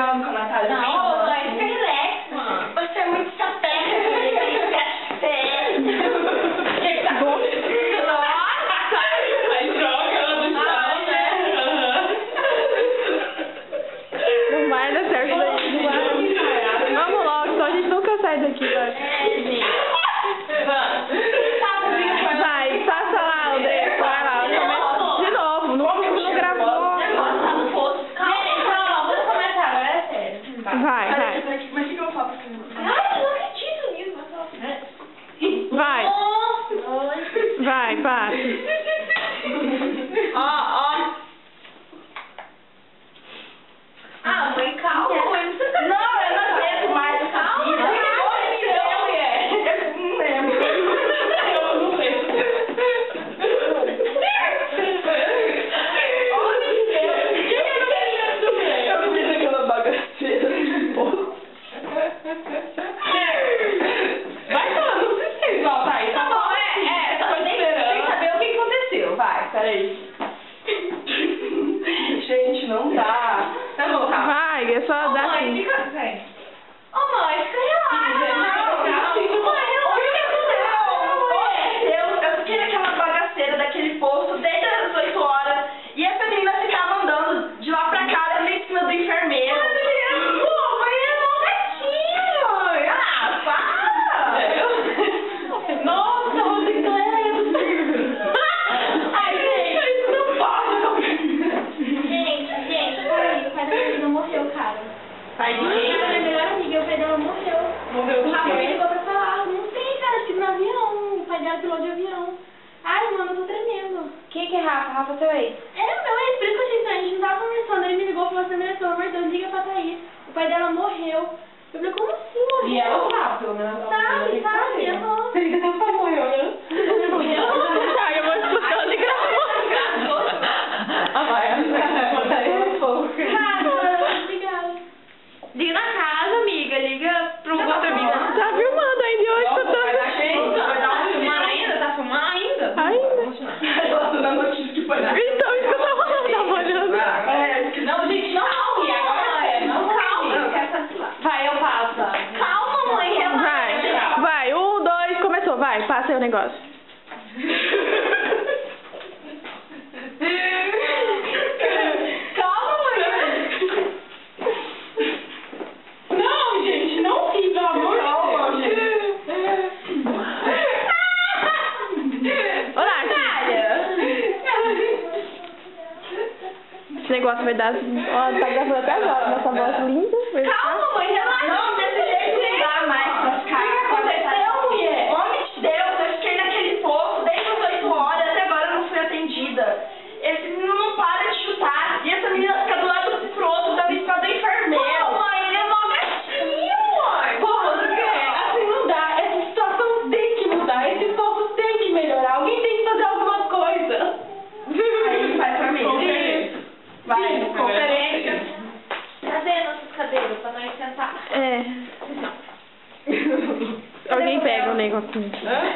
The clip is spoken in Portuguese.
brigando com a Natália. Não, mãe, fica relax, mano. Você é muito sapeca, Aí joga ela no chão, né? Não vai dar certo daí, não vai. Vamos logo, então a gente nunca sai daqui, vai. gente. Vai, passa lá, André, vai lá. De novo, não gravou. Vamos começar, agora é sério. Vai. Mas o que eu falo pra você? Ai, eu não acredito nisso. Vai, passa. Ó. Ah, mãe, calma. Não, eu não aguento mais. Calma. Eu não lembro. Eu não lembro. Eu não fiz aquela bagaceira. Vai falando, não sei se volta aí. Tá bom, tem que saber o que aconteceu. Vai. Peraí. Gente, não dá. Tá bom, tá. Vai, é só dar Mãe, assim. fica... Ô, mãe, fica relaxa. Eu fiquei naquela bagaceira daquele posto desde as 8 horas e essa menina ficava andando de lá pra cá, ali em cima do enfermeiro. Pô, mãe, é mó gatinho, mãe. Ah, para! Nossa, você que Ai, gente, isso não pode. Gente, o pai da menina morreu, cara. Vai, Minha melhor amiga, o pai dela morreu. Morreu O Rafa de me quê? ligou pra falar, não sei, cara, acho que no avião. O pai dela pilou de avião. Ai, mano, eu tô tremendo. Quem que é Rafa? Rafa, seu ex? É meu ex, por isso que eu achei estranho, a gente não tava conversando. Ele me ligou e falou assim, pelo amor de Deus, liga pra Thaís. O pai dela morreu. Eu falei, como assim, morreu? E ela sabe, pelo menos. Sabe, aham. Você só morreu, né? Ai, eu vou escutando e gravando. Ah, vai. Conta aí um pouco. Obrigada. Liga na casa, amiga. Liga pro outro amigo. Tá filmando ainda hoje, Nossa, escutando. vai dar quem? Vai dar um Filmando ainda? Tá filmando ainda? Ainda. Ela tá dando notícia que foi nada. Então, isso que eu tava olhando. Não, gente, não. E agora não. Calma, eu quero participar. Vai, eu passo. Calma, mãe, relaxa. Vai, 1, 2, começou, vai, passa aí o negócio. Calma, mãe. Não, gente, não ri, pelo amor de Deus. Olá, esse negócio vai dar... Ó, tá gravando até agora, nossa voz linda. Calma, mãe, relaxa. Não, desse jeito não dá mais pra ficar. O que aconteceu, mulher? Homem de Deus, eu fiquei naquele posto desde as 8 horas, até agora eu não fui atendida. Esse menino não para de chutar. E essa menina fica do lado pro outro, dando isso do enfermeiro. Pô, mãe, ele é mó gatinho, mãe. Pô, assim não dá. Essa situação tem que mudar. Esse povo tem que melhorar. Alguém tem que fazer alguma coisa. Aí faz pra mim. Vai, conferência. Cadê nossas cadeiras pra nós sentar? É. Alguém pega o negocinho. Hã?